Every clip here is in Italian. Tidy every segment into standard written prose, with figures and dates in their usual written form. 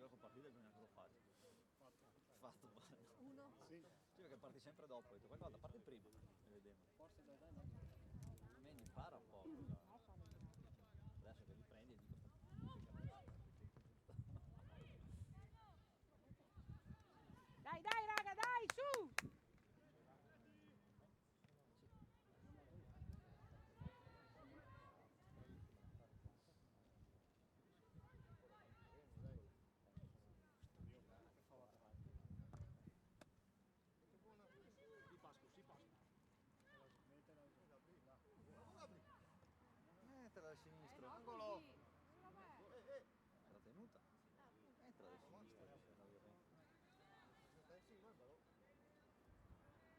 gioco partita bisogna che lo faccia. Fatto male. Uno. Sì, perché parti sempre dopo, ho detto guarda, parte prima e vediamo. Forse dai no. Almeno impara un po'. Adesso che li prendi e dico Dai, dai, raga, dai, su! Mettila da sinistra. Angolo! Era tenuta. Mettila da sinistra.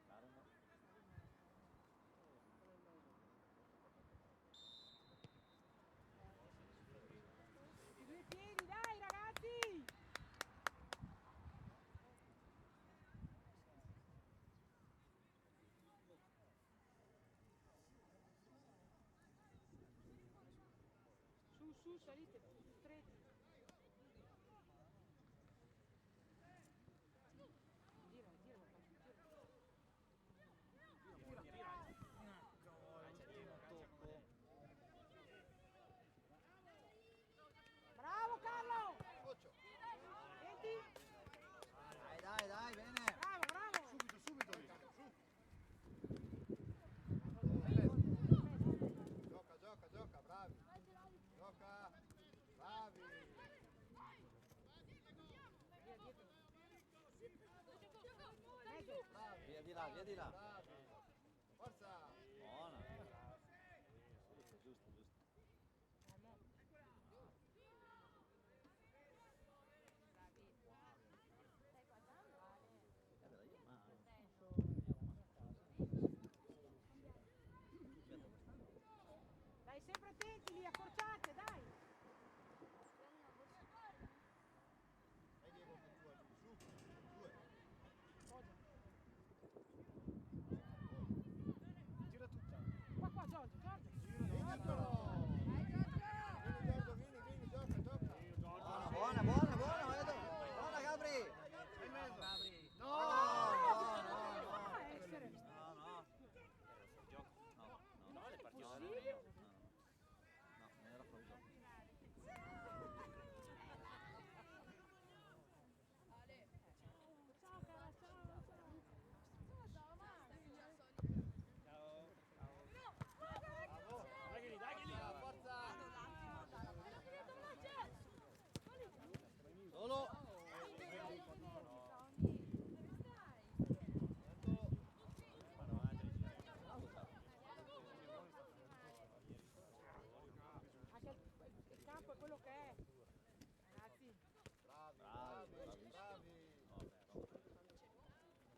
Calma. I due piedi, dai, ragazzi! Su, salite, stretti. Tira. Bravo Carlo! Senti? Dai, bene! Bravo! Subito lì. Gioca, bravi. Gioca, bravi. Via di là. Bravi. Forza. Buona. Giusto. Dai, io mano. Dai, sempre attenti lì, accorciate, dai! Dai Diego con tu giù. Poggia. Tira tutta. Qua, Giorgio. Eccolo. Vieni, gioca. Buona, vedo. Buona Gabri. No! Può essere. No. No, le partite. Possibile? No, non era fuori gioco. Ciao, cara, Ciao. Dai lì. Forza. Solo. Anche il campo è quello che è. Ragazzi, Bravi.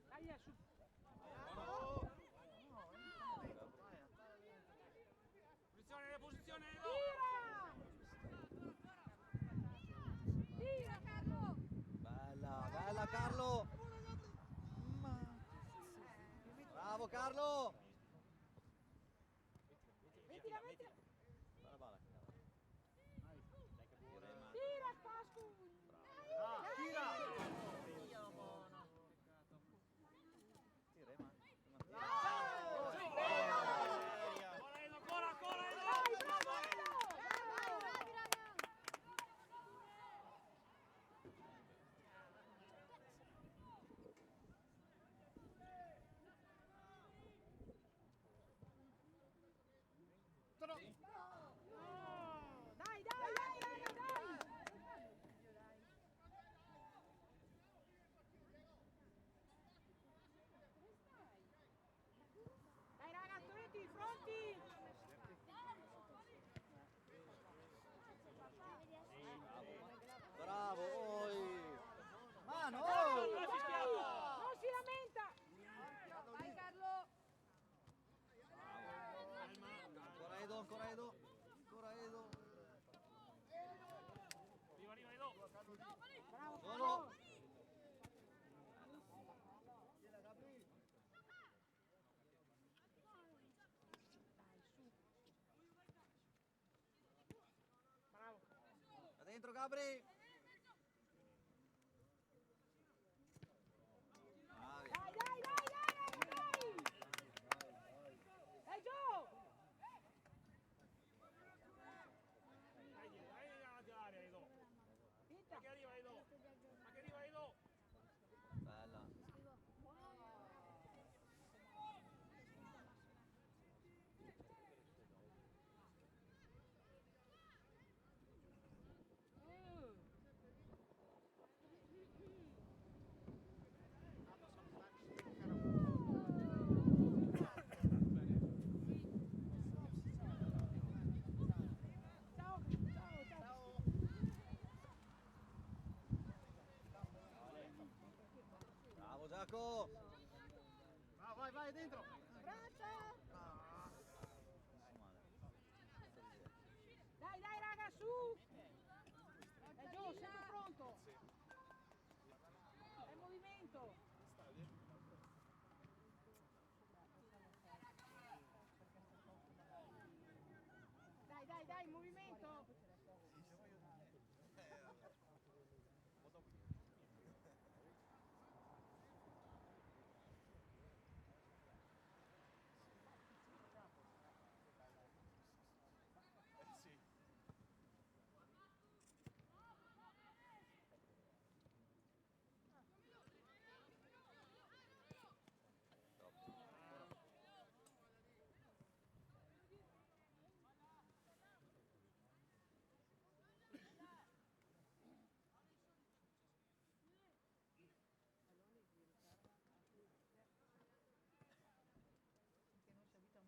dai, su. Posizione. Tira, Carlo! Bella Carlo. Bravo Carlo. Mettila. Bella balla. Tira, Pascu! Tira! Tira, Ancora! Dai! Dai ragazzi, metti pronti! Bravo, mano! Non si lamenta! Vai Carlo! Ancora Edo. Arriva Edo. Bravo! Solo. Dai, su! Bravo! Da dentro Gabri. Paco! Vai, vai, dentro. Braccia. Dai, dai, raga, su! Gio, sempre pronto! È in movimento! Dai, dai, dai, in movimento! Che non si abita a mettere le lenti. Stiamo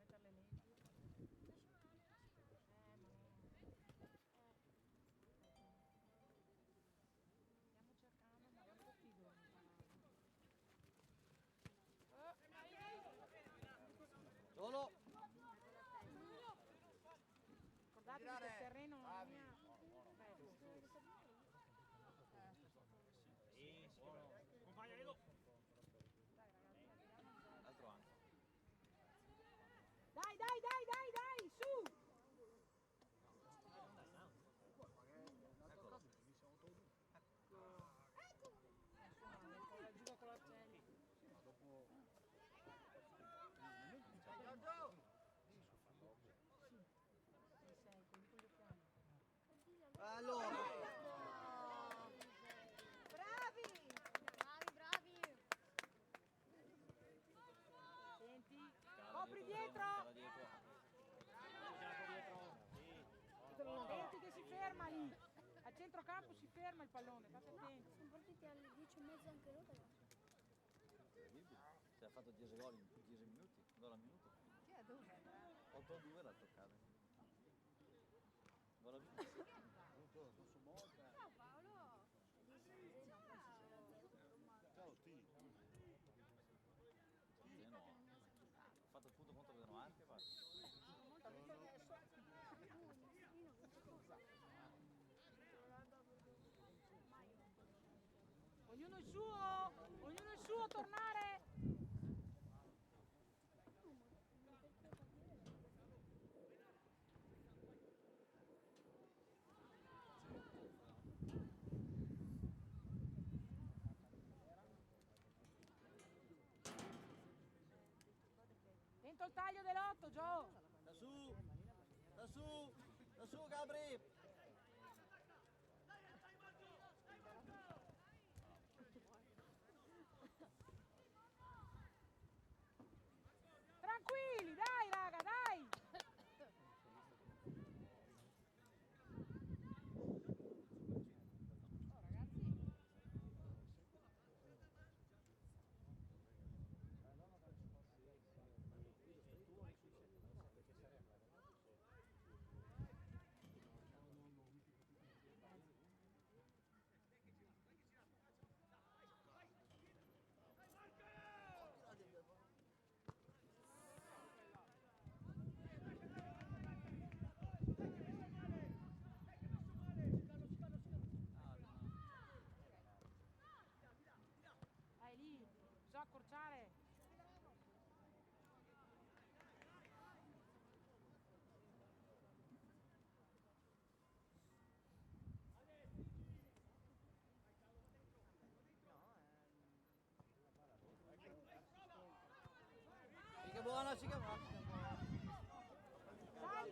cercando, ma è un po' pigro. Solo! Ricordatevi che il terreno non è mia. Compagna Edo. L'altro anche. Dai, dai, dai, dai, dai, su! Giuga con l'Arcelli. Sei, quindi con le fiamme. Allora! Bravi. Bravi, bravi. Senti, Scala copri dietro, dietro! scala dietro. Senti che si ferma lì! Al centrocampo si ferma il pallone, state attenti. Sono partiti alle 10:30 anche loro, ragazzi. Incredibile. Si è fatto 10 gol in 10 minuti, gol al minuto. Chi è dove? 8-2 l'ha toccata. Gol al minuto. Ciao Paolo. Ciao, Tini. Zeno. Ha fatto il punto contro Zeno anche, va. Ognuno il suo, tornare! Dentro il taglio dell'8, Gio! Da su! Da su! Da su, Gabri! Tranquilli, dai raga, dai! Oh ragazzi! Dai lì, bisogna accorciare. Sì che buona, sì che buona.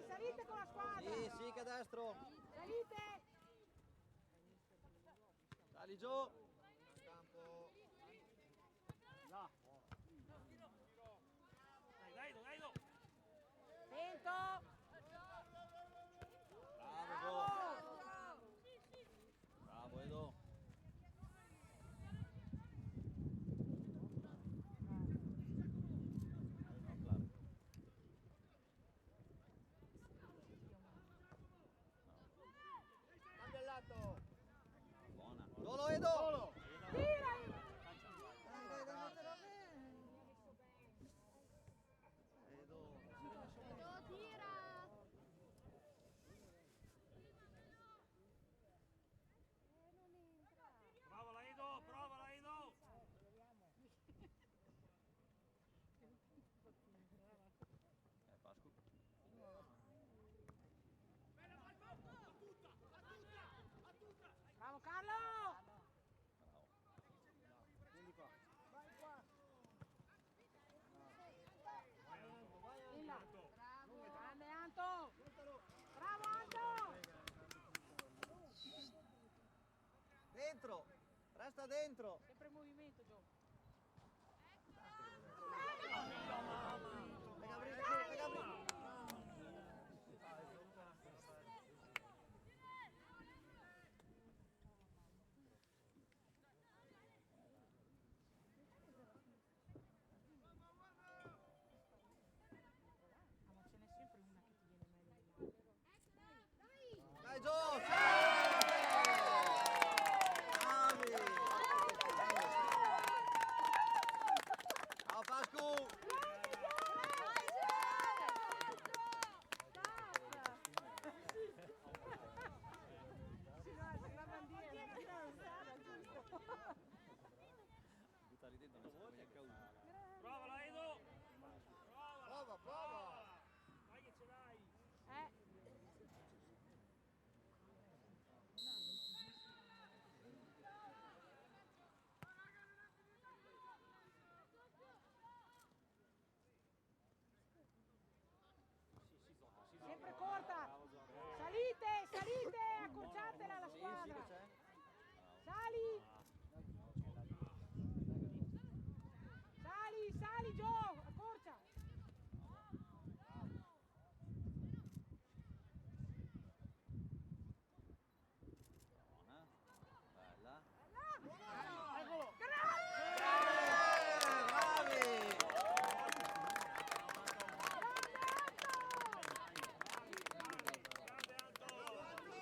Salite con la squadra. Sì, sì che destro. Salite. Sali giù. Campo. Là. Dai, dai, dai. Lento. Bravo, bravo Edo. Cambia il lato. Buona. Solo Edo. Solo. Tira. Dai, dai, dai, dentro, resta dentro. Sempre in movimento, Gio. Ah, ma ce n'è sempre una che ti viene meglio dell'altra. Dai Gio, bravi! Ciao Pascu! Buttali dentro, non so come causa. Provala Edo! Prova, prova. Dai che ce l'hai! Sempre corta. Salite, salite, accorciatela la squadra. Sali. Sali, sali Gio, accorcia. Buona, bella. Eccolo. Bravi! Grande Anto!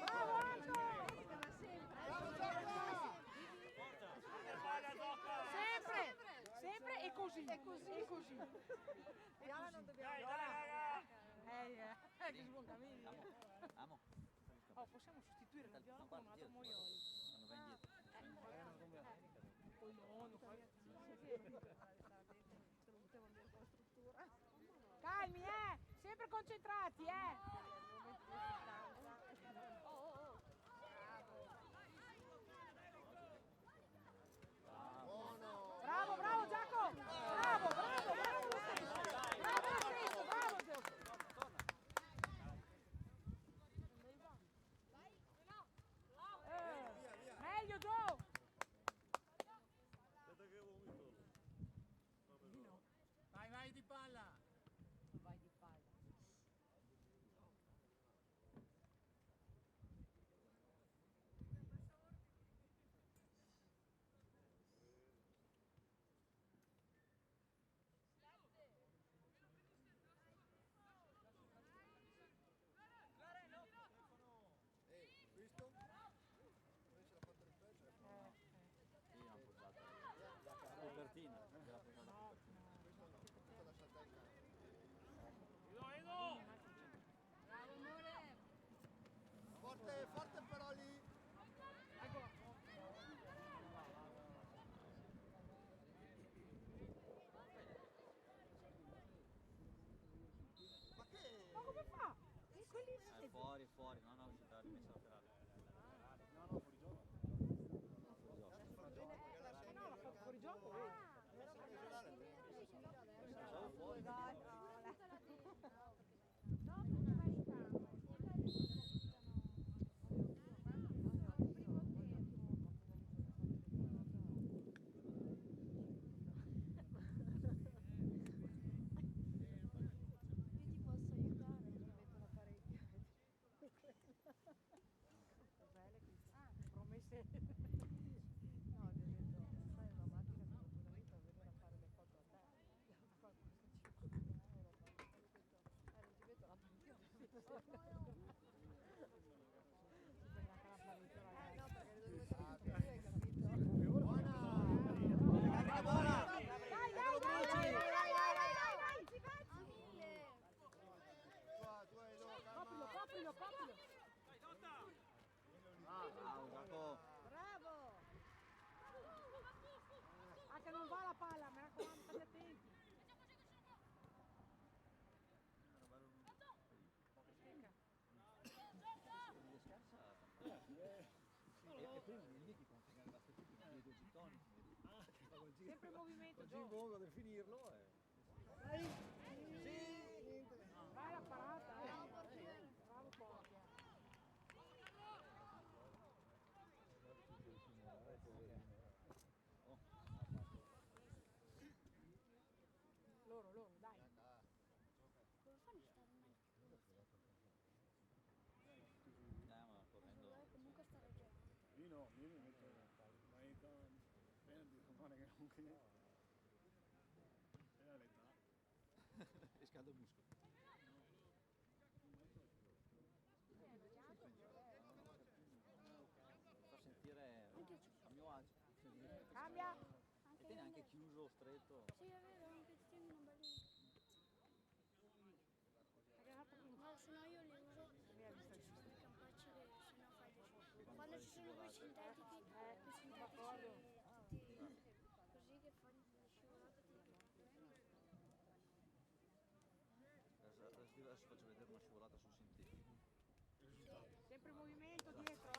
Bravo Anto. Palla tocca! Sempre, sempre e così, e così. Piano non dobbiamo. Dai, raga! Che sbuoncamini. Amo. Oh, possiamo sostituire la viola con un altro Moioli. Quando vai indietro. Poi no, calmi, sempre concentrati, Buono. Bravo, bravo Giacomo! Bravo, bravo, bravo lo stesso! Bravo lo stesso, bravo Giacomo! Meglio Gio! Vai, vai di palla. Vai di palla. Visto? Noi ce l'ha fatto ripetere. Io l'ho appoggiata la copertina. Gliela appoggiata la copertina. Tutta lasciata in campo. Edo! Bravo amore. Forte, forte però lì. Ma che? Ma come fa? Quelli Fuori, fuori, no, no, uscita rimessa laterale. No, no, fuori gioco. no, la fa fuori gioco, Lasciamo fuori. Io ti posso aiutare, ti metto la parecchia. promesse. No, ti ho detto, sai una macchina che compro una vita a venire a fare le foto a te. Fa questo 5.000 euro. Ho detto, non ti metto la parecchia. No, perché le devo mettere tutte e due, hai capito? Buona. Buona! Dai, dai, dai, dai, dai, dai, dai, Ci facci! Tu hai Edo, Coprilo, calma. coprilo, coprilo. Bravo, Giacomo. Bravo! Ah, che non va la palla, mi raccomando, state attenti. E prendi lì che configurare la statistica di 2 gittoni. Sempre in movimento, Così Gio. in volo per finirlo. Vai la parata, Bravo Portia. È l'età. E scalda il muscolo. Mi fa sentire a mio agio. Cambia. E tieni anche chiuso, stretto. Sì, è vero, anche ti tengono belli. No, se no io li uso quando ci sono le campacce che se no fai le... Quando ci sono quei sintetici tutti così che fanno le scivolate ti Adesso faccio vedere una scivolata sul sintetico. Sempre in movimento dietro,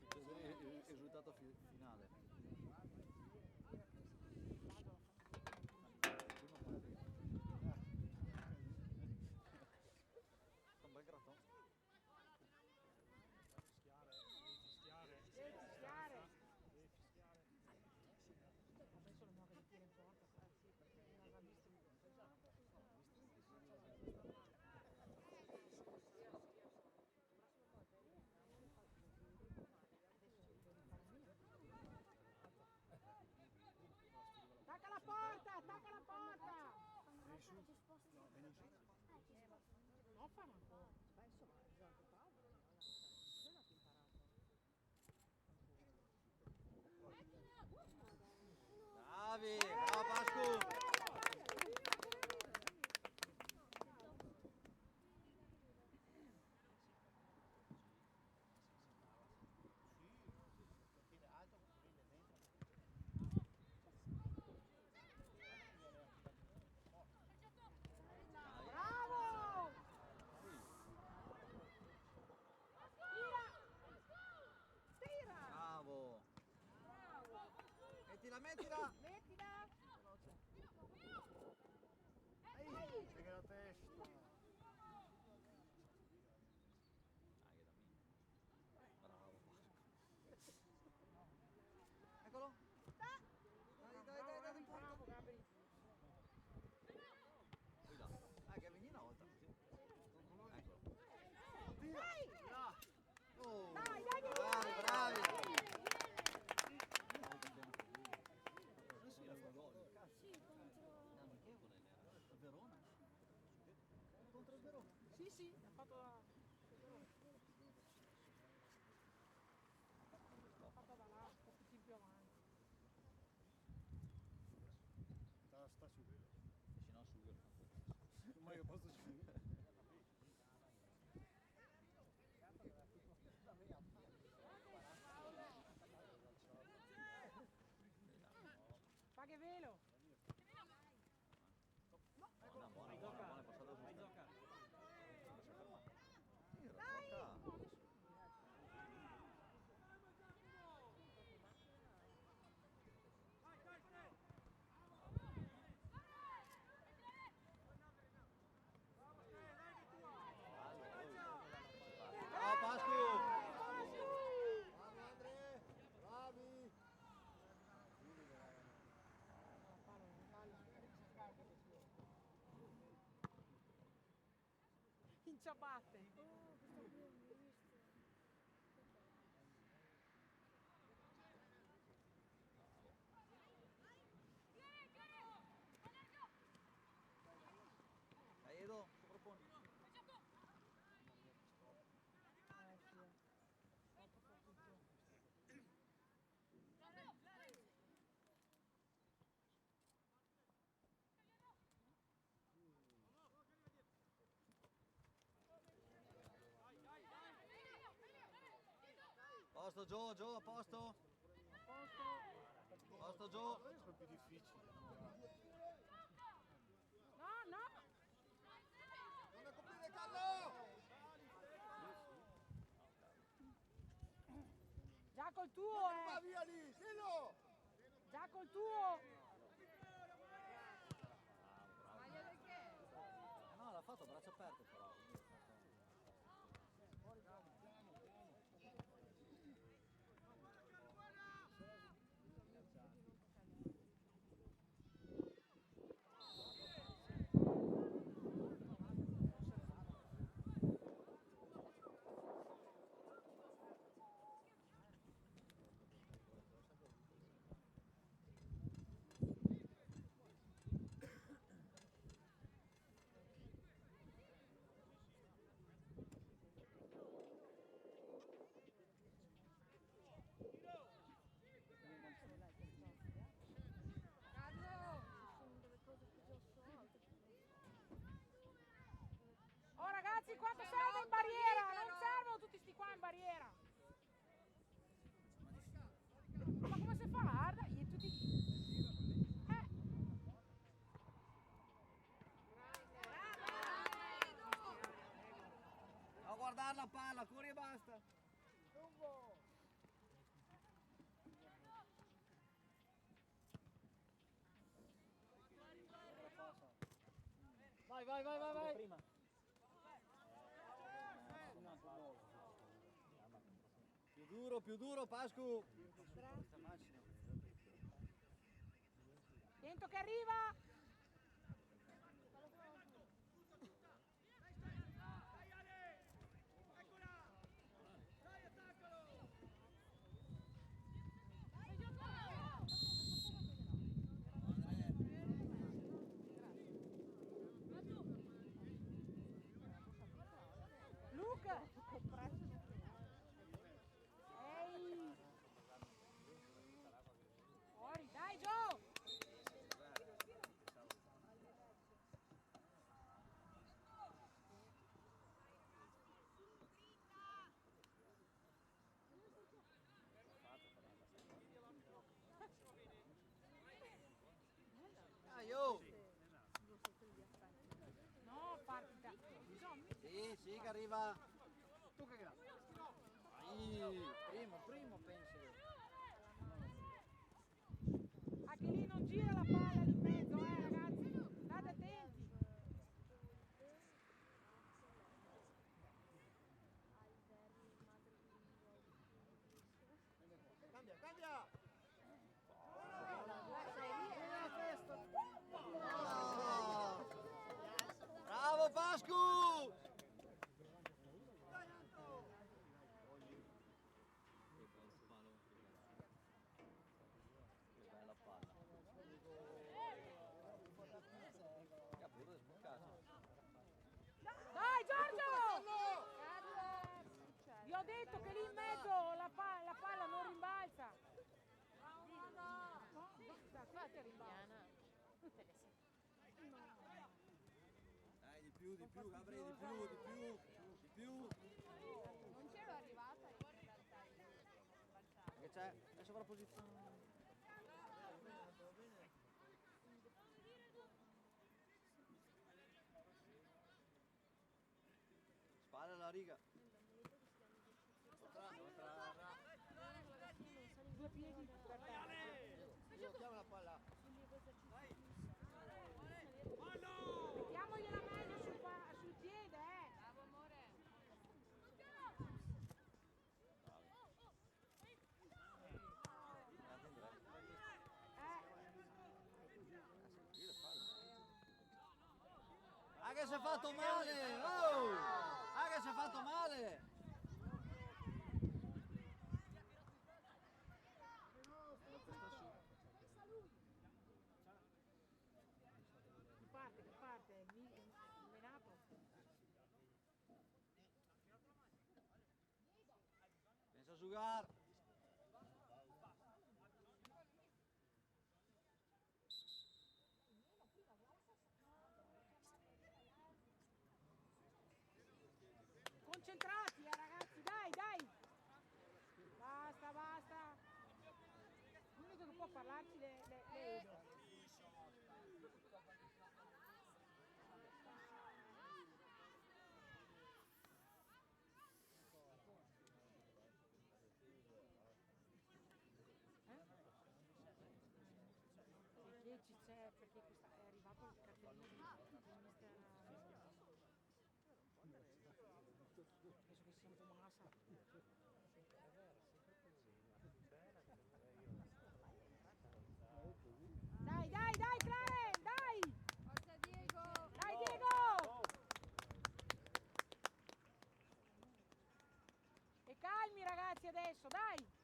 Per vedere il risultato finale. Un bel grattone. Fischiare. Devi fischiare. Adesso lo muove di tiro in porta, sì, perché non aveva visto. Attacca la porta, attacca la porta! ti sposti. Non fanno ancora. Beh, insomma, esatto, Paolo, non è che imparato. Bravi, bravo Pascu! Perché alto così le dentro. Bravo! Tira! Bravo! Mettila, mettila! Mettila! Che la testa. Dai, da me. Bravo Pascu. Eccolo! Dai, in porta! Bravo Gabri! Qui là. Che veni una volta. Eccolo. Dai! Oh, Dai, dai, dai, bravi, dai! bravi! Adesso era fuori gol. Sì, contro... No, ma chi è quello? Il Verona? Contro il Verona? Sì, sì, ha fatto da... L'ha fatta da là, un po' più avanti. Sta su. Se no su. Ma io posso su. Paghe velo! Buona, buona, buona, è passata giusta. Tira, tocca. Ciao Pascu! Bravi Andre, bravi. In ciabatte! Oh, questa qui l'ho vista. Dai Edo, sovrapponi. Posto Gio, Gio, a posto? Posto Gio. Sono più difficili. No, no! Non a coprire Carlo! Già col tuo, Va via lì, dillo! Già col tuo! No, l'ha fatto a braccio aperto però. vai, vai, vai, vai. Prima. Più duro, Pascu. Attento che arriva. Luca. Ehi. Fuori, dai Gio. Dai, oh. No, partita. Sì, che arriva. Tu che grande. Primo penso. Anche lì non gira la palla di mezzo, ragazzi. State attenti. Cambia! Bravo Pascu! Bella palla. Dai Giorgio! Vi ho detto che lì in mezzo la palla non rimbalza. Fate rimbalza. Dai, di più, Gabri, di più. Non c'ero arrivata in realtà io. Che c'è? È sovrapposizione. Spalla alla riga. Due piedi per terra. Giochiamo la palla. Mettiamogliela meglio sul piede, Bravo amore. Ah, che si è fatto male! Oh! Ah, che si è fatto male! Che parte, menato. Pensa a giocare! Concentrati, ragazzi, dai! Basta! L'unico che può parlarci le Edo. Perché ci c'è, perché è arrivato il cartellino di mister. Penso che sia un po' massa. Dai, Clare, dai! Forza Diego! Dai, Diego! E calmi ragazzi adesso, dai!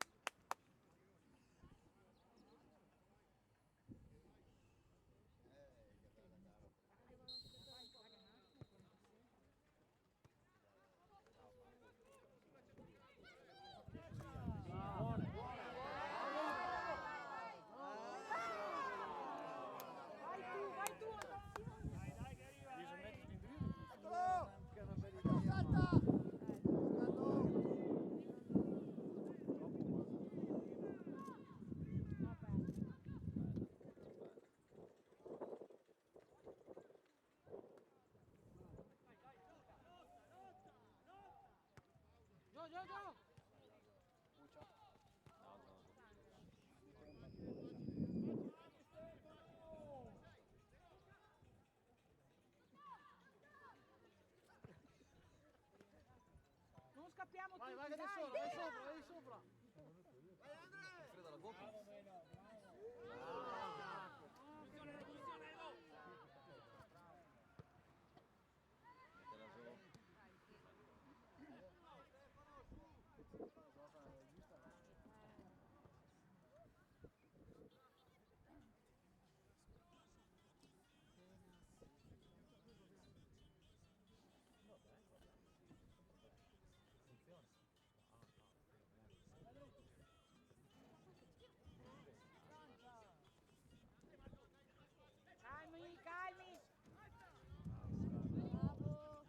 Vai, vai che da solo, vai sopra, vai sopra. Freddo la bocca. Calmi, calmi. Bravo.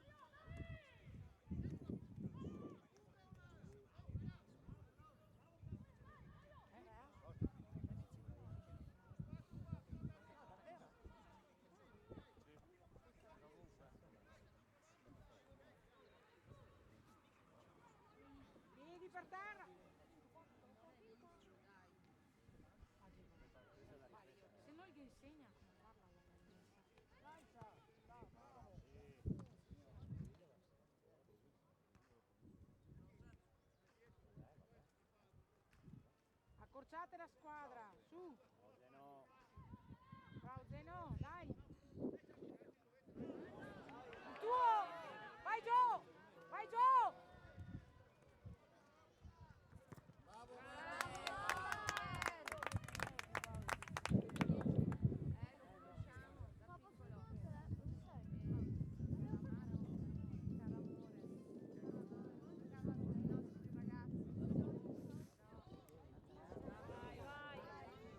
Piedi per terra. Se noi gli insegna come farla accorciate la squadra, su. Bravo Zeno, dai. Il tuo! Vai giù! Vai giù!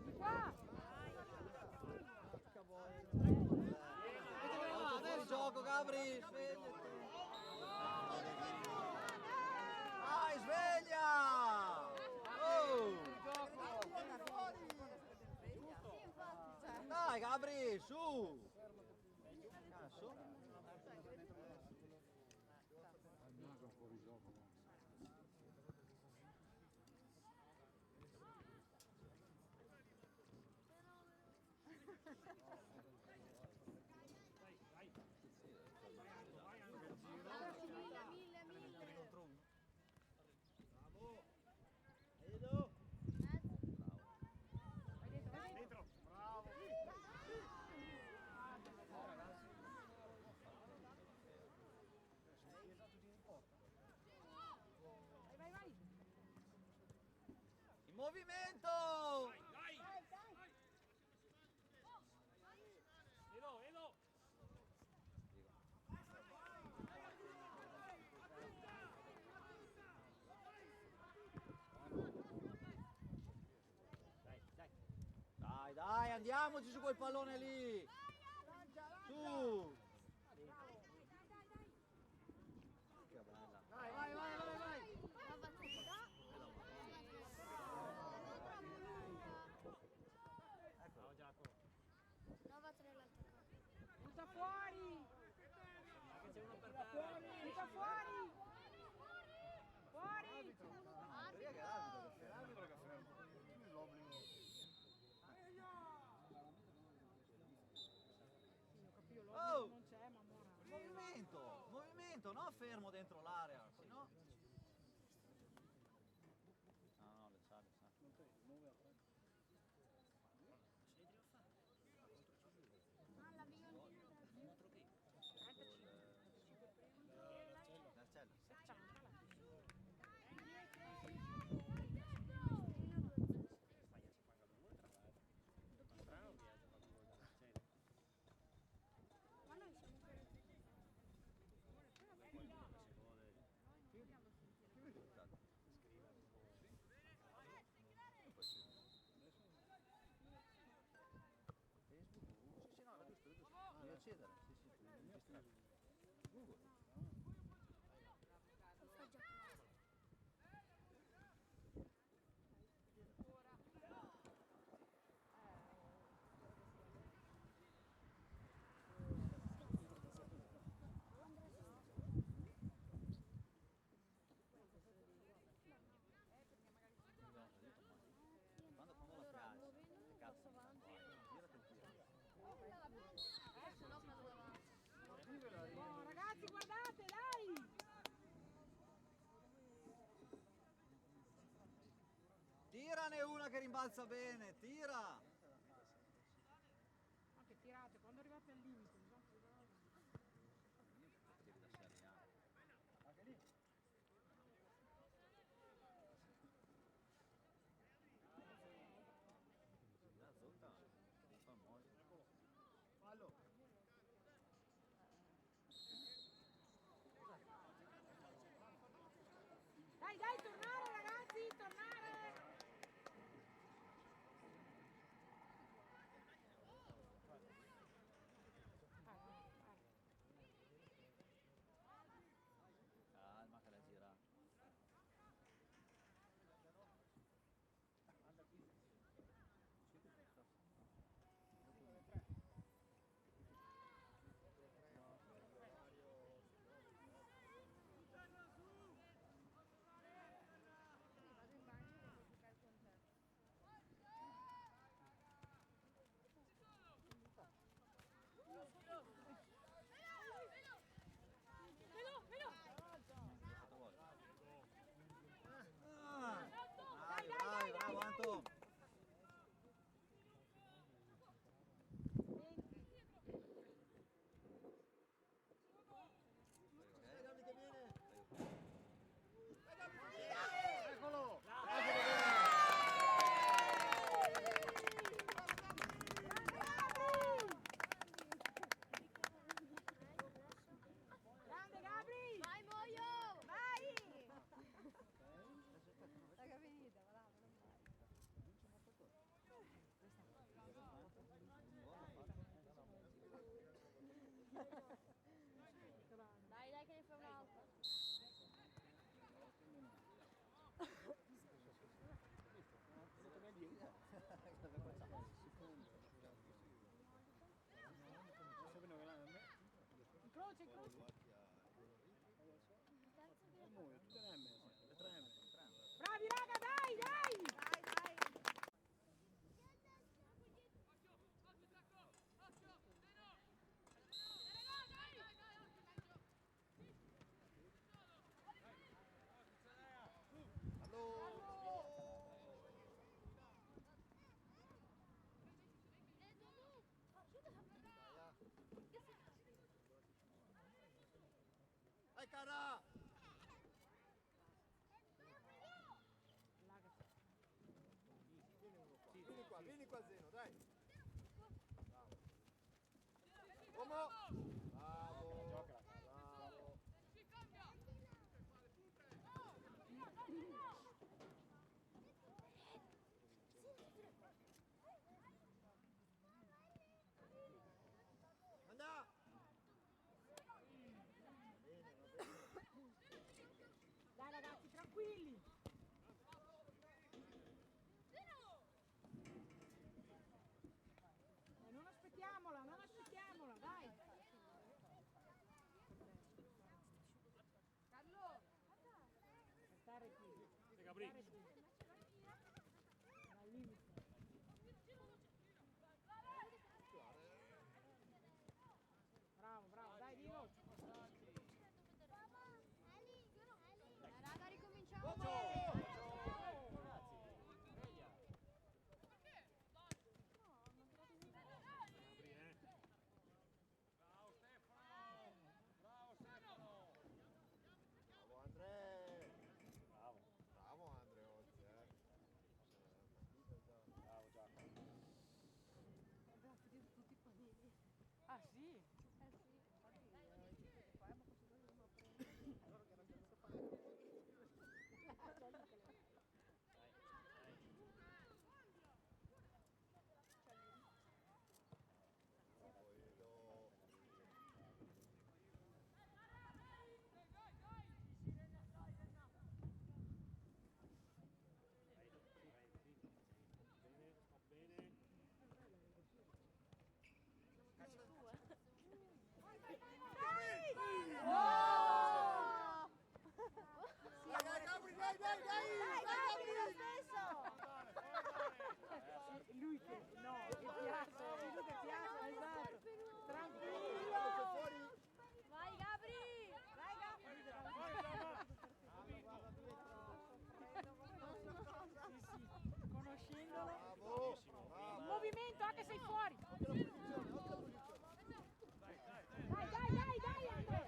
Di qua! Fuori gioco, Gabri, svegliati. Dai, sveglia! Oh! Dai, Gabri, su! Cazzo? Dentro. Bravo. Vai, vai, vai! In movimento! Dai. Elo. Dai, andiamoci su quel pallone lì! Su! Che bella! Vai. Nuova attività. Ciao Giacomo. Nuova 3 l'attaccante. Butta fuori! C'è uno per terra. Butta fuori! Fuori! L'arbitro che ferma. L'obbligo. Oh! Non c'è, ma mora. Movimento, no fermo dentro l'area, sennò... No, le sa. Ah, la biondina da Marcello. Ma noi siamo Facebook? Sì, no, era giusto. Devi accedere, sì, devi registrare. Google. fa già Quando la piace, che cazzo mi fa? Girati il tiro. se no prendo davanti. Oh, ragazzi, guardate! Tirane una che rimbalza bene, tira! Anche tirate, quando arrivate al limite, no? Devi lasciare anche. La zotta è famosa. Fallo. Dai, dai, tornare ragazzi, tornare! Calma che la gira. Vado in bagno e devo giocare con te. Quattro volte. Dai, Bravi, bravo Anto. Dai Gabri che viene. Eccolo! Grande Gabri! Vai Moio! Vai! Raga, venite, va là, non vai. Dai, dai che ne fai un'altra. Incrocia, incrocia. Bravi raga, dai, dai! Dai, dai. Dai cara! Vieni qua Zeno, dai! Bravo! Uomo! Bravo! Bravo! Anda! Dai ragazzi, tranquilli! Non aspettiamola, non aspettiamola, dai! Carlo! Stare qui, Gabri! stare qui. Dai, limite. Bravo, bravo, dai, Dio! Raga, ricominciamo. Bravo Andre! Bravo! Bravo Andre! sei fuori. Occhio alla posizione, occhio alla posizione. Dai, Andre.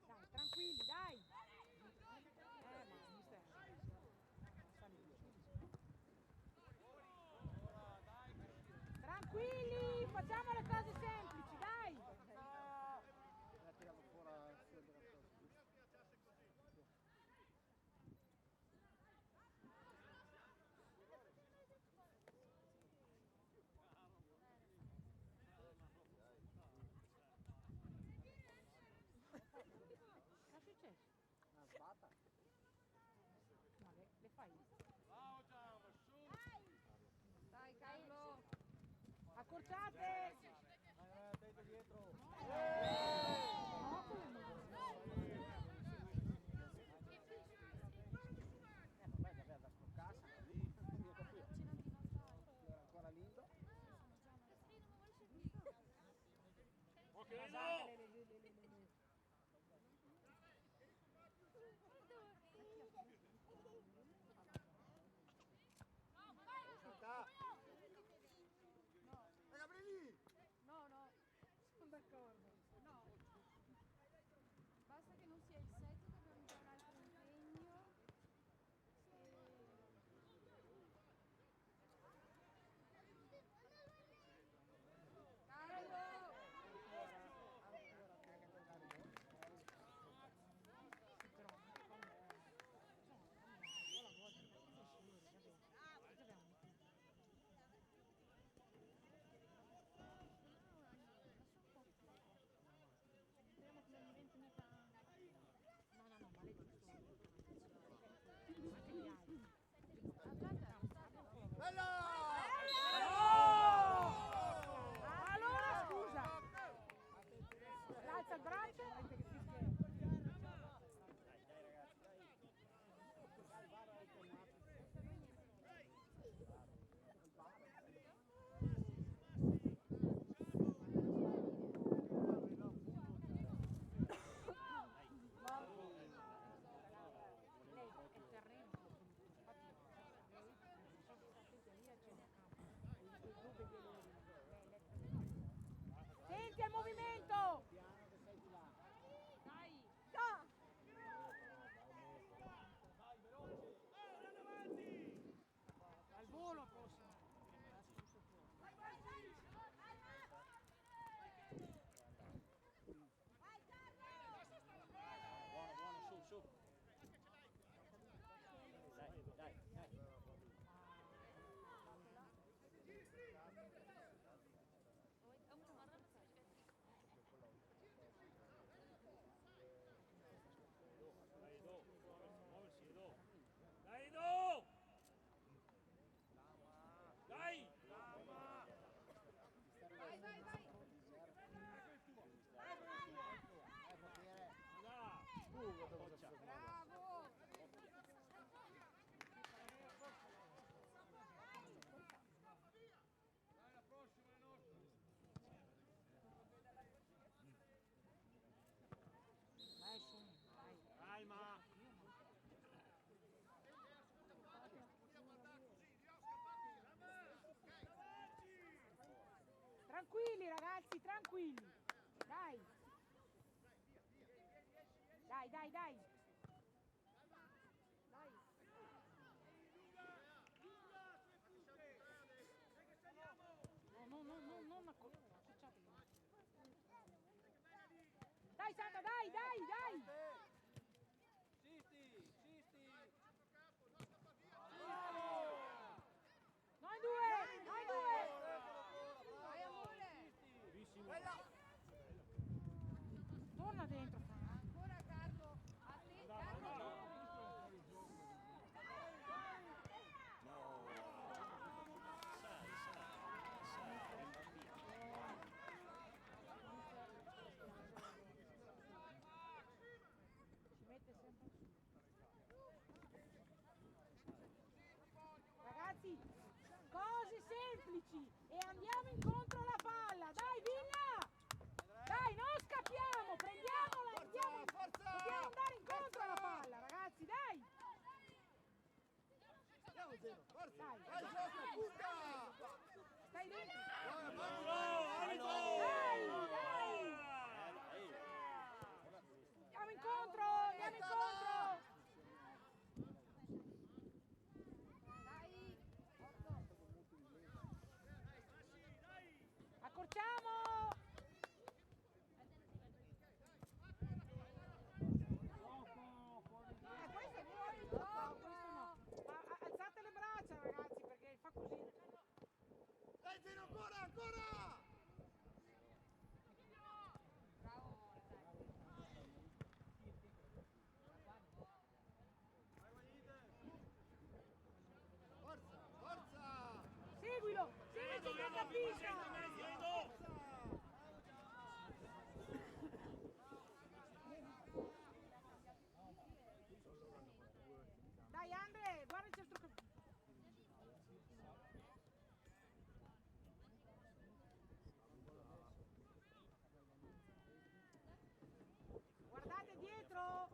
Dai, tranquilli, dai. Tranquilli, facciamo le cose semplici, dai. La tiravo fuori della cosa. Cosa è successo? Una sbatta. Ma le fai? Dai Carlo! Accorciate! Dai dietro. No, come no? Vabbè, davvero da scoccarsi lì. Era ancora lindo. Gabrieli! No, no, sono d'accordo. No. Basta che non sia il 7 che abbiamo già un altro impegno. Carlo! Speriamo che non diventi mica... No, ma lei giusto. Anche gli altri. Bella! Allora, scusa. Alza il braccio. Lei è il terreno. Infatti, sono attenti lì a centrocampo. Senti il movimento! Dai! Da! Al volo prossimo. Buono, su. Dai. Bravo! Dai, su, dai. Calma. Tranquilli ragazzi, tranquilli. Dai. Dai. Dai! No, non accorciatevi. Dai Sandra, dai! Sisti. Noi due! Vai amore! Bravissimo. Torna dentro, Franco. Ancora Carlo! A te, Carlo! Forza! Dai. Vai, gioca, punta! Stai dentro. Dai! Andiamo incontro, andiamo incontro. Accorciamo. Questo è fuori gioco. Alzate le braccia ragazzi perché fa così. Dai, Zeno, ancora, ancora! Forza, forza! Seguilo, segui centrocampista. Dai Andre, guarda il centrocampista. Guardate dietro.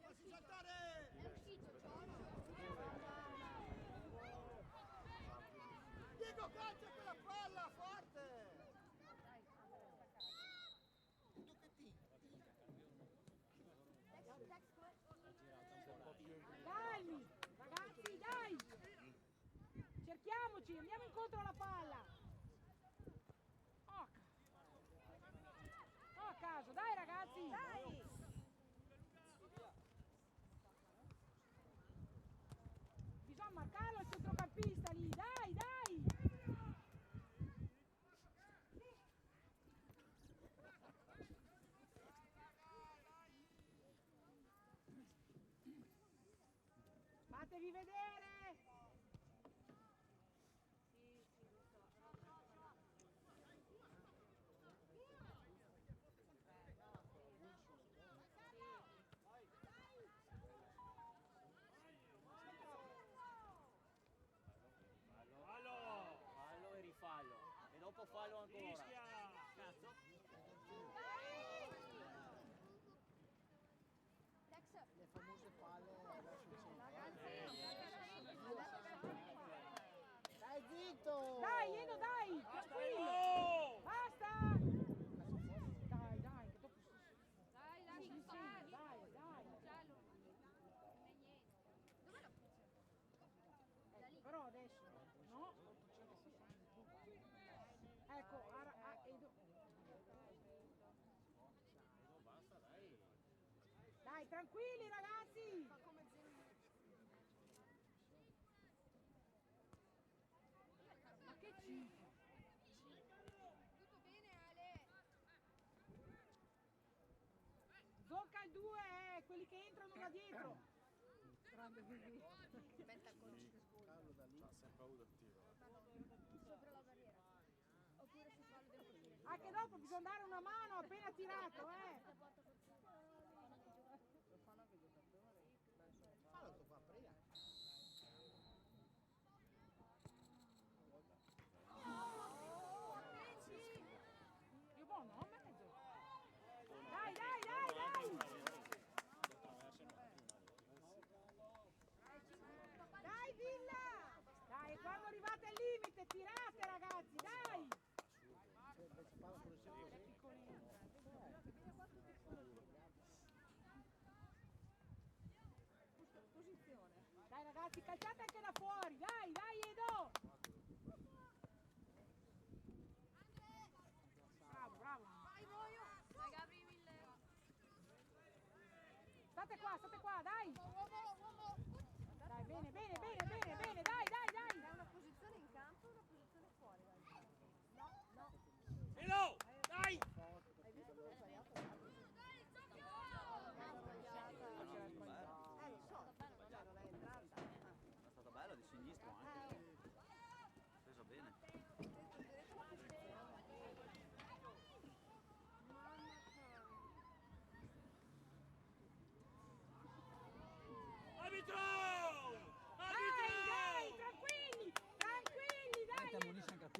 Lasci saltare! È uscito, Diego, calcia quella palla, forte! Calmi, ragazzi, dai! Cerchiamoci, andiamo incontro alla palla! Oh, a caso, dai ragazzi! Dai! Bisogna marcarlo il centrocampista lì, dai, dai! Fatevi vedere! Fallo e rifallo. E dopo fallo ancora. Cazzo. Le famose palle verso il centro. Dai, zitto! Dai, Edo, dai! Tranquillo! Basta! Dai, dai, che dopo Dai, lascia sì, fare. dai, dai. Giallo. Non è niente. Dov'è la puzza? Ecco, però adesso, no? Ecco, Edo. Basta, dai. Dai, tranquilli ragazzi! Ma che cifra? Tutto bene, Ale? Zocca il 2, quelli che entrano da dietro. Grande Vivi. Aspetta, coach. Carlo da lì. Sopra la barriera. Oppure si fa il devo. Anche dopo bisogna dare una mano appena tirato, Lo fanno anche i giocatori. Fallo lo fa prima. Io buono, a mezzo. Dai, dai, dai, dai! Dai Villa! Dai, quando arrivate al limite tirate ragazzi, dai! Invece parla con il centro. Posizione. Dai ragazzi, calciate anche da fuori, dai, dai Edo! Bravo, bravo! Vai, Moio! Dai, Gabri, 1000 euro. State qua, dai! Uomo! Dai, bene, bene, bene, bene, bene, dai, dai, dai! È una posizione in campo e una posizione fuori. Dai. No, no. Elo! Dai! Hai visto come ho sbagliato? Lo so, ma non è entrata. È stato bello di sinistro anche. Preso bene. Arbitro! Dai, dai, tranquilli, tranquilli, dai! Te ammonisce anche a te,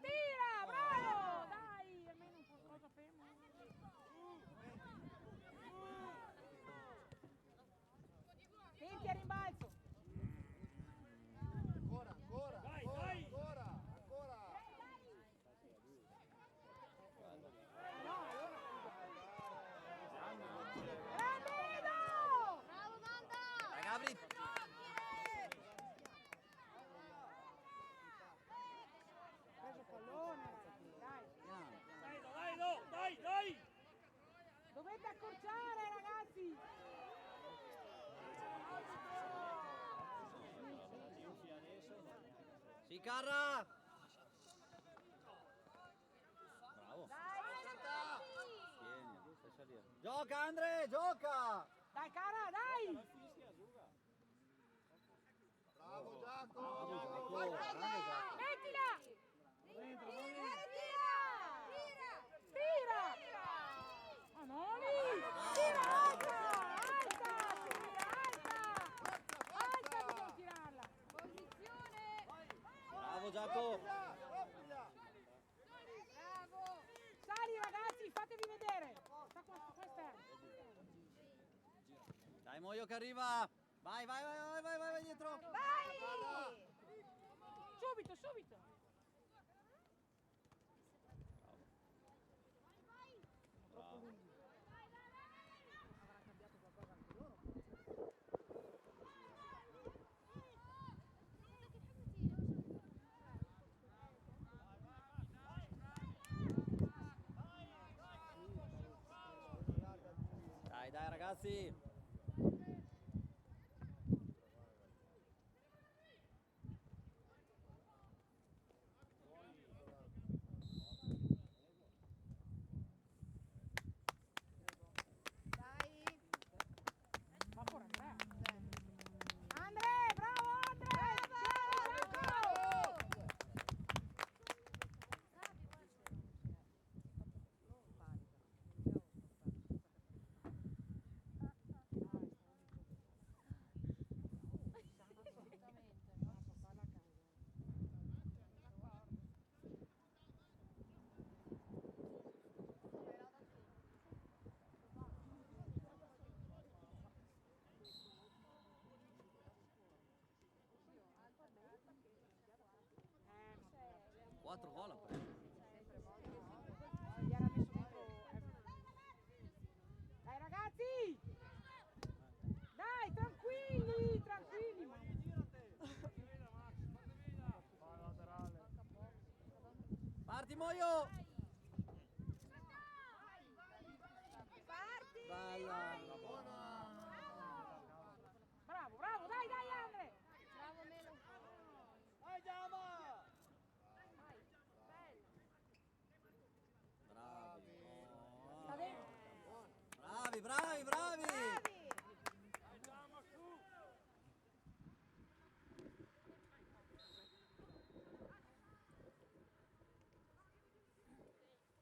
Tira, bravo! Dai, almeno qualcosa fermo. accorciare, ragazzi! Sì, Carra! Bravo. Tieni, fai salire. Gioca, Andre, gioca! Dai, cara, dai! Bravo Giacomo! Bravo, Giacomo. Vai, Grande, Giacomo. Mettila! Tira! Amori! Tira, alta! Alta! Alta, bisogna tirarla! Bravo, Giacomo. Sali, ragazzi, fatevi vedere! Questa è. Dai, Moio che arriva. Vai dietro. Vai! Subito! Bravo. Dai, ragazzi. Va fuori Andrea! Andre, bravo Andre! Bravo! Quattro gol ha preso. Gli era messo dentro. Dai ragazzi! Dai, tranquilli! Parti, Moio. Parti! Bella. Bravo, dai Andre! Bravo Melo. Vai, Giama. Sta dentro! Bravi. Bravi!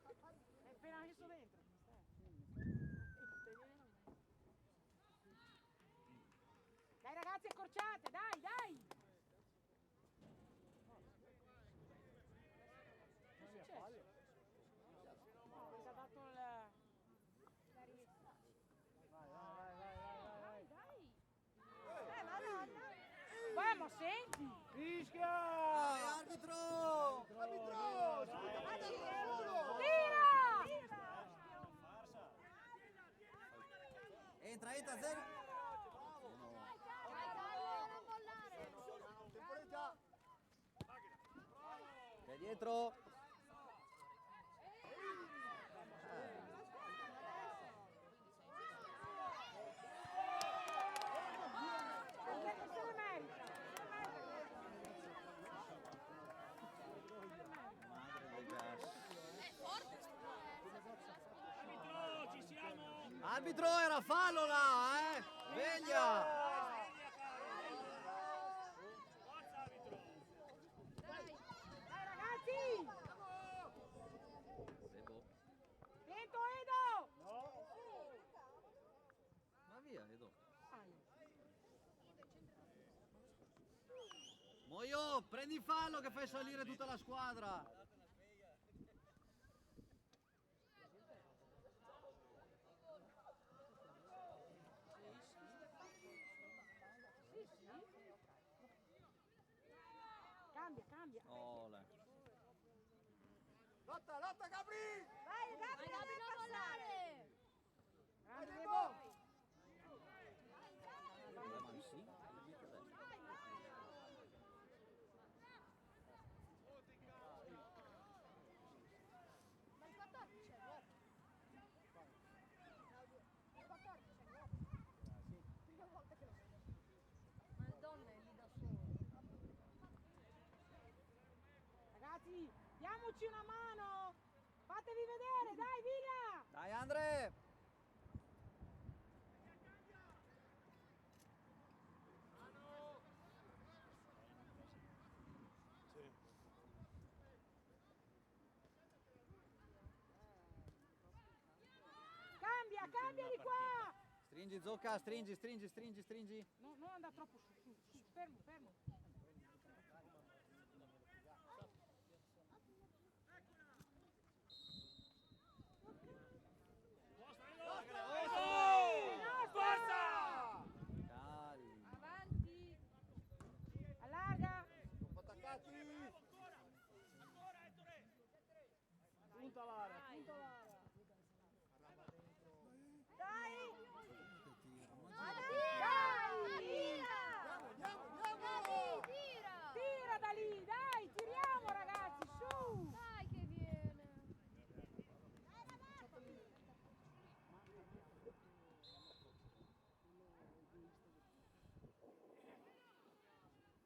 È appena messo dentro! Dai ragazzi, accorciate! Dai! Che è successo? No, perché ha dato il... Madonna! Vamos, senti! Fischia! Dai, arbitro. Arbitro! Tira! Entra, zero. Dai, non mollare! Temporeggia! Dai dietro. Perché se lo merita! Madre del gas. Arbitro, ci siamo! Arbitro, era fallo là, Sveglia. Forza arbitro! Dai ragazzi! Dentro Edo! No! Ma via, Edo. Moio, prendi fallo che fai salire tutta la squadra. Cambia! Ole. Lotta Gabri! Vai, Gabri, non mollare! Grande Vai, Debo! Ma sì? Ma il 14 è vero? Diamoci una mano! Fatevi vedere, dai, Villa! Dai Andre! Cambia di qua! Stringi Zocca, stringi. No, non andare troppo su, fermo. Calli. Avanti! Allarga! Troppo attaccati. Punta Lara. Dai! Andiamo. Tira da lì, dai, tiriamo ragazzi, su! Dai che viene!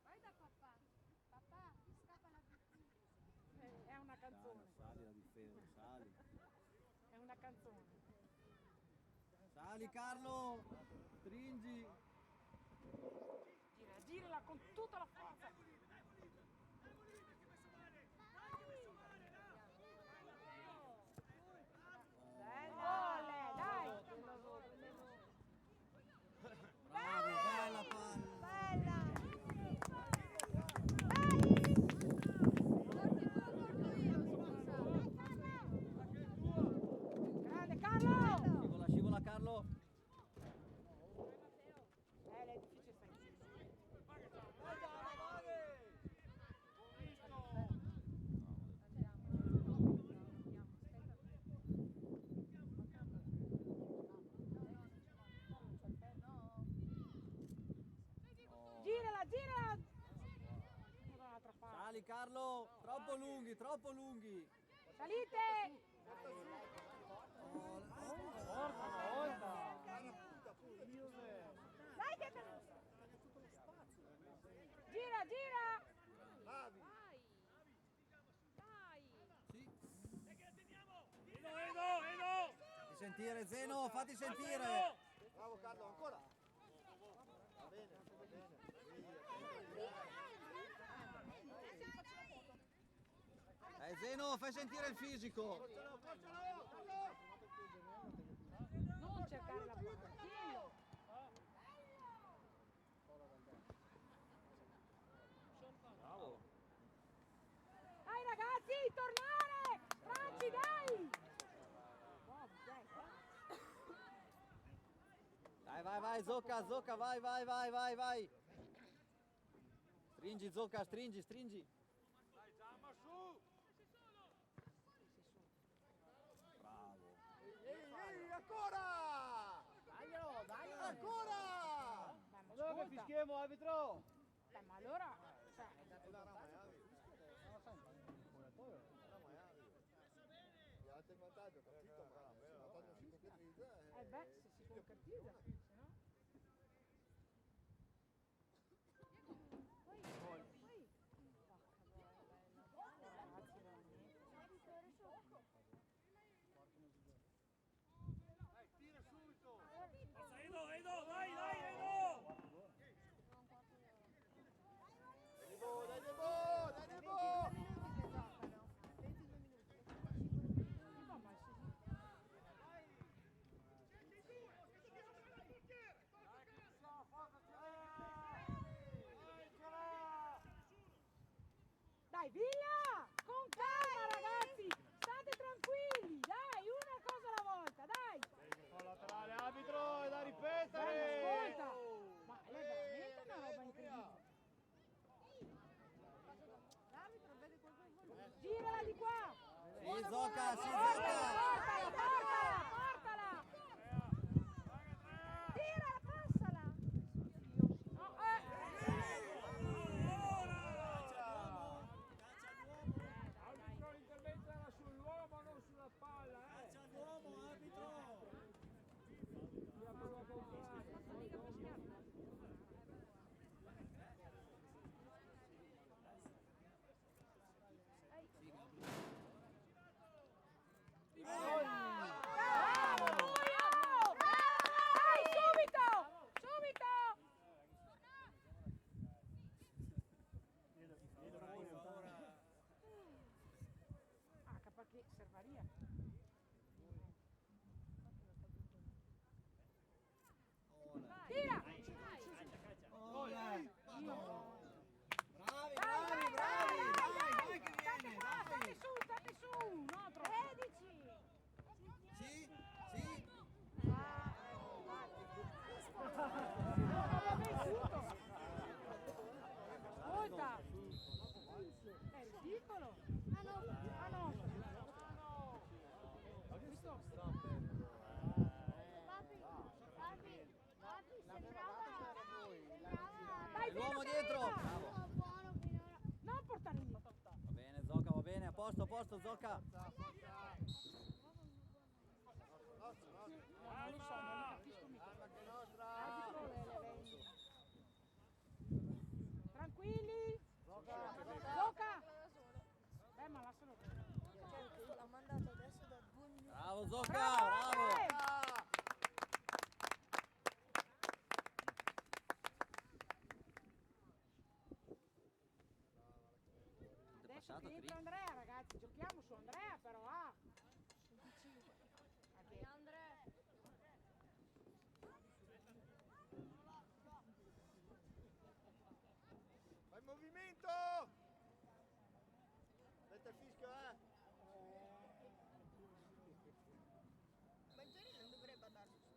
Vai da papà. Papà, ti scappa la pittina. È una canzone, Sali la difesa, sali. è una canzone. Sali Carlo! Stringi! Girala con tutta la forza! Bella, dai! Bravo, bella palla! Bella! Grande Carlo! Scivola Carlo! È difficile stare insieme. Girala! Dall'altra parte. Sali Carlo! Troppo lunghi! Salite! Dai che gira! Bravi. Sì. Fatti sentire Zeno, fatti sentire! Bravo Carlo, ancora. Va bene. Zeno, fai sentire il fisico! Non cercare la palla, tienilo. Bravo! Dai ragazzi, tornare! Franci, dai! Vai Zocca, vai! Stringi Zocca, stringi! Bravo! Ehi, ancora! Dai! Ancora! Dai, ma Allora che ascolta. fischiamo, arbitro! Dai, ma allora, cioè, Ya tengo vantaggio, capito? Ma se il vantaggio si concretizza... se si concretizza, se no... Ragazzi, veramente. Tira subito! Dai Debo! posto, Zocca. Non lo so, non lo capisco mica. Arbitro le vendi. Tranquilli. Gioca. Ma lascialo. L'ha mandato adesso da 2 minuti. Bravo Zocca, bravo. Adesso entra Andrea, ragazzi, giochiamo su Andrea però, ah! Andrea. Vai in movimento! Aspetta il fischio, Maggiori non dovrebbe andarci.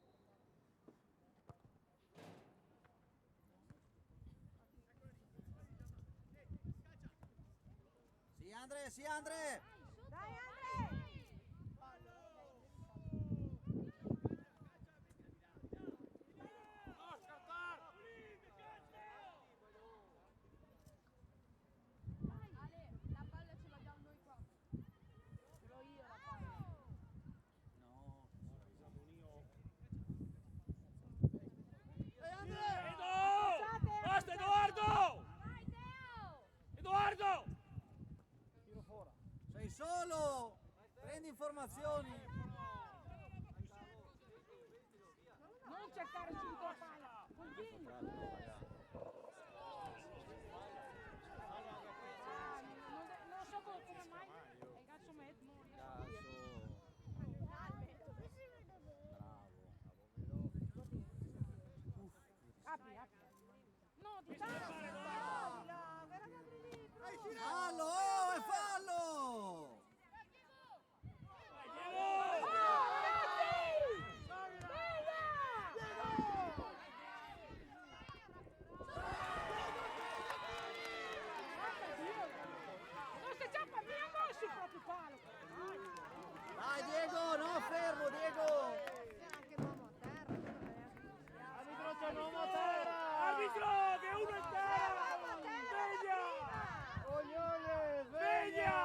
Sì Andre! Dai Andre! La palla ce l'abbiamo noi qua. Ce l'ho io la palla. No. Basta Edoardo! Vai Teo! Edoardo! Tiro fuori. Sei solo! Prendi informazioni! Non cercare subito la palla! Continui! Non so come mai il calcio metto non riesco a dire. Apri. No, di là! Guarda che apri lì! Fallo! Oh, è fallo! Dai Diego, no fermo Diego! C'è anche l'uomo a terra. Arbitro, c'è un uomo a terra! Arbitro, che uno è terra! Sveglia! Oglione, Sveglia!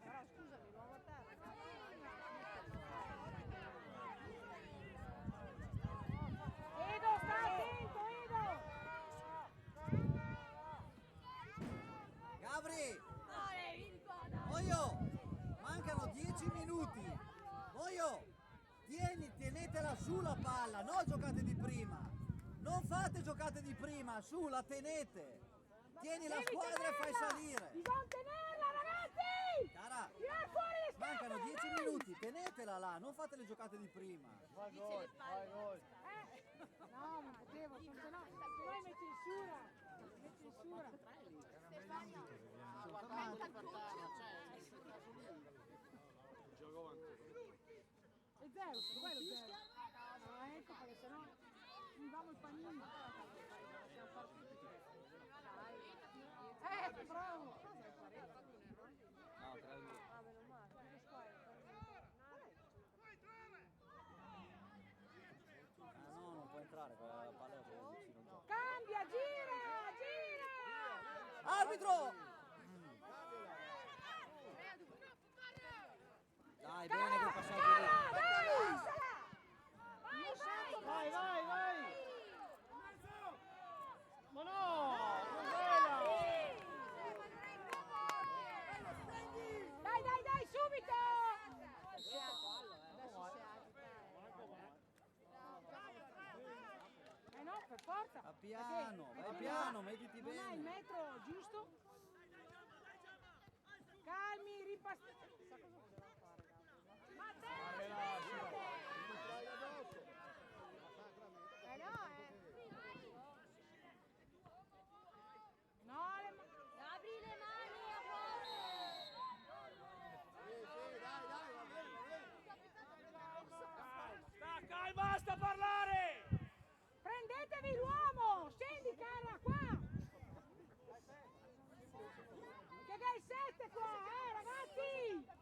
Però scusami, l'uomo a terra. Edo, sta attento, Edo! Gabri! Voglio! Mancano 10 minuti! Voglio! Tenetela su la palla, non giocate di prima! Non fate giocate di prima, su, la tenete! Tieni la squadra e fai salire! Bisogna tenerla, ragazzi! Cara, Tirare fuori le scarpe! mancano 10 dai! minuti, tenetela là, non fate le giocate di prima! Vai gol, vai gol. No, non potevo, se no mi metti in sura! Metti in sura! È zero, dov'è lo zero? Ah, ecco perché sennò finiamo il panino! Bravo! No, 3-2. Ah, meno male. Che squadra? Ah no, non può entrare, la palla è vicino al gioco. Cambia, gira! Arbitro! Dai, bene quel passaggio lì. Vai, vai, vai! Ma no! Non bella! Dai, subito! Adesso si agita. No, per forza! Va piano, vai piano, mettiti Non hai il bene. metro giusto? Calmi, ripassi! Sa cosa voleva fare, Gabriele? No, Apri le mani a posto! Stacca e basta parlare! prendetevi l'uomo! Scendi, Carla, qua! Che dai 7 qua, ragazzi!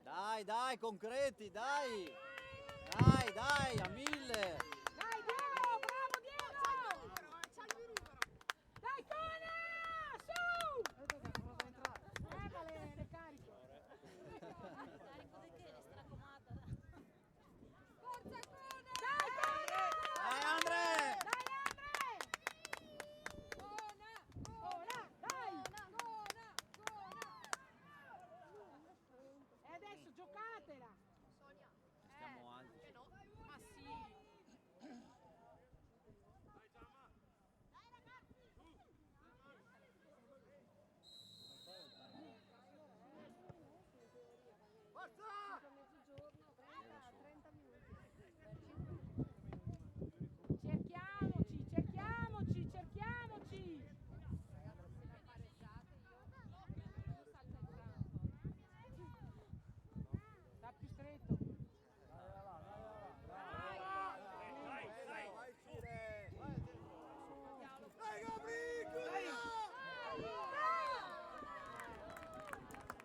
Dai, dai, concreti, dai! Dai, dai, a 1000! Dai Diego, bravo Diego! Dai Cona, su! Le carico. Forza Cona! Dai Cona! Dai Andre! Dai Andre! Cona, dai! E adesso giocatela! Stiamo alti. Ma sì! Forza! Mezzogiorno, 30 minuti. Cerchiamoci, cerchiamoci, cerchiamoci! Sta più stretto. Vai Cire! Dai Gabri, chiudila!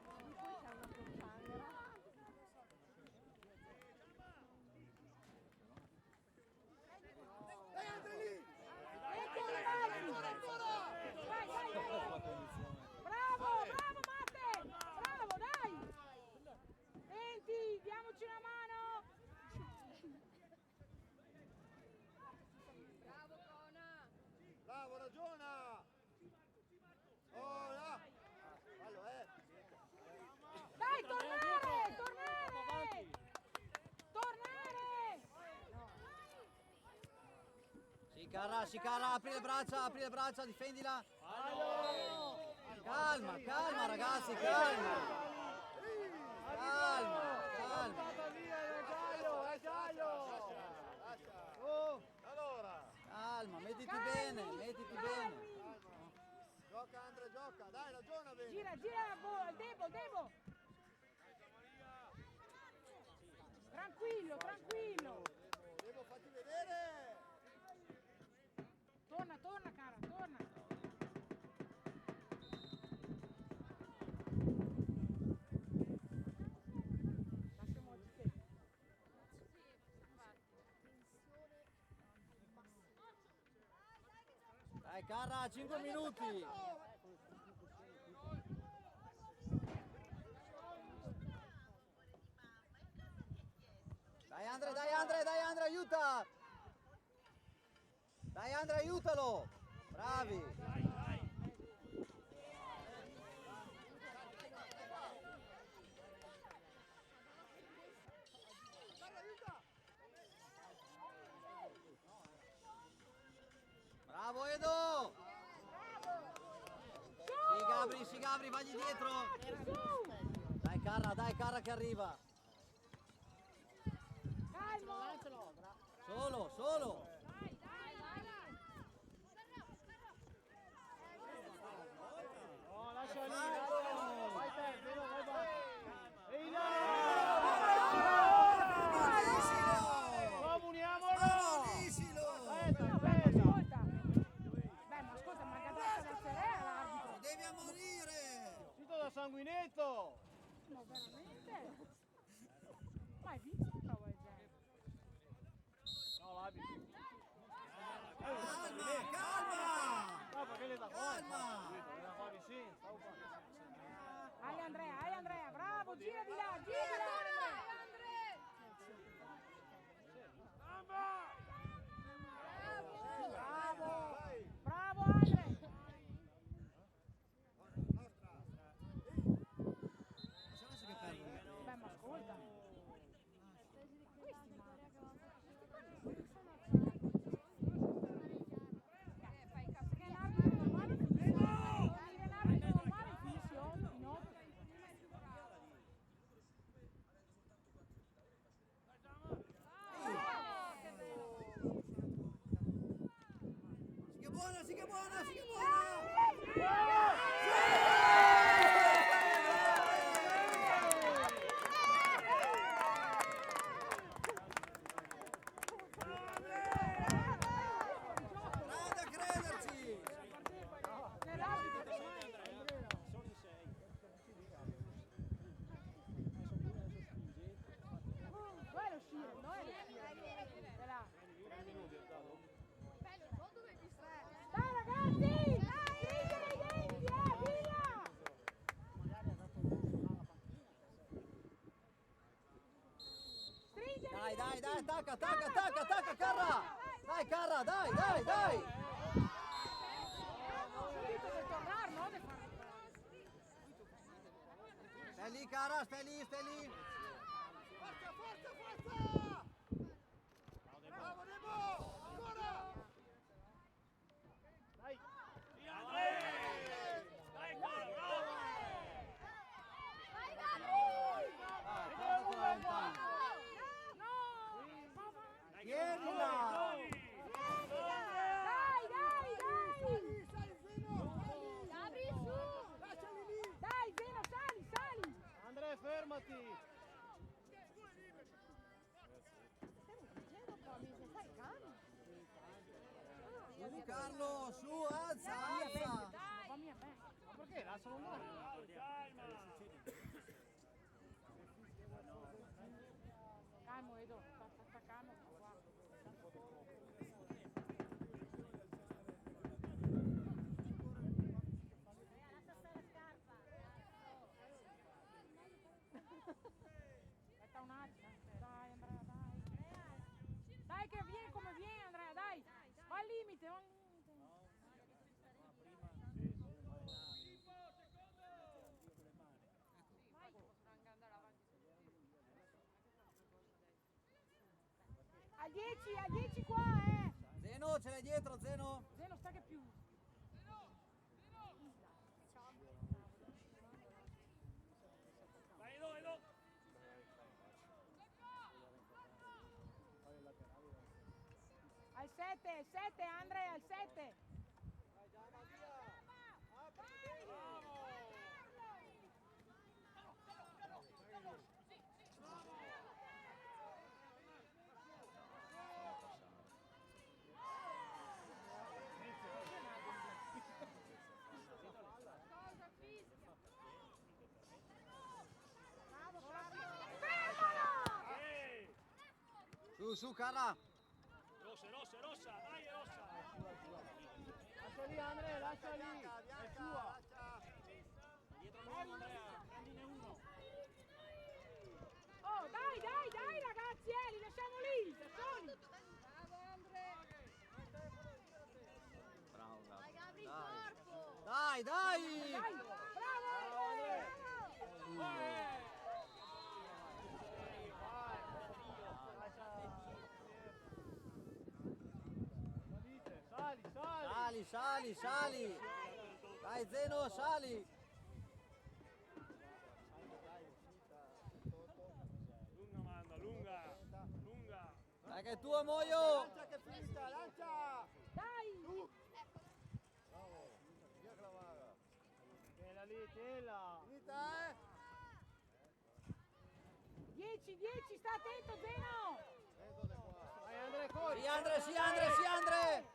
Di qui c'è una pozzanghera. Dai Andre lì! Vai, vai, vai! Bravo, bravo Matte! Bravo, dai! Senti, diamoci una mano! Bravo, ragiona! Oh, là! Fallo, Dai, tornare! Tornare! Tornare! Sì, cara, apri le braccia, difendila! Calma, calma ragazzi, calma! Calma, calma! È giallo! Allora! Calma, mettiti bene, mettiti bene! Gioca Andre, gioca! Dai, ragiona bene! Gira, gira, Debo! Tranquillo, tranquillo! Devo farti vedere! Torna, cara, torna! Lasciamo oggi te. Dai Carra, 5 minuti! Dai Andre, aiuta! Dai Andre, aiutalo! Bravi! Bravo Edo! Sì Gabri, vagli dietro! Dai Carra che arriva! Calmo! Solo! Dai! No, lascia lì! Vai te, vai! Ehi là! Comuniamolo! Aspetta! Ascolta! Beh, ma ascolta, ma Gaddafi da Serea l'arbitro! Devi ammonire! Zitto da sanguinetto! Ma veramente? Ma hai visto una roba del genere? No, l'abito! Calma! No, perché le dà Calma! Voleva fare vicino, stavo qua. Vai Andrea, bravo, gira di là, Andrea! Bravo Andre! Beh, ma ascolta! Questi Sì che buona! Grande a crederci! Nell'arbitro! attacca, Carra! Dai, Carra, dai! Subito per tornare, no? Di fare. Stai lì, Carra, stai lì! Bravo Nemo! Ancora! Dai! Tienila! Dai, Zeno, sali! Andrea, fermati! Su Carlo, su, alza! Fammi a me. Ma perché? Lascialo andare! Calmo, Edo, sta calmo, qua. Aspetta un attimo, dai Andrea, dai. Dai che viene come viene Andrea, dai. Va al limite, A 10 qua, Zeno, ce l'hai dietro, Zeno? Zeno, sta che più. Al 7, Andrea, al 7. Su, Carra! Rossa, dai Rossa! Lascia lì Andrea, lascia lì! È sua! Dietro l'uomo Andrea, prendine uno! Oh, dai ragazzi, li lasciamo lì, da soli. Bravo Andrea! Bravo, Dai Gabri, dai! corpo! Dai! Dai, bravo Andrea! Sali! Dai, Zeno, sali! Lunga manda, lunga! Dai che è tuo, Moio! Lancia che è finita, lancia! Dai! Bravo! Via Clavara! Tienila lì, tienila! Finita, 10, sta attento Zeno! Prendone qua! Vai Andrea, corri! Sì, Andre!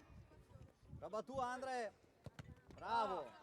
Roba tua, Andre! Bravo!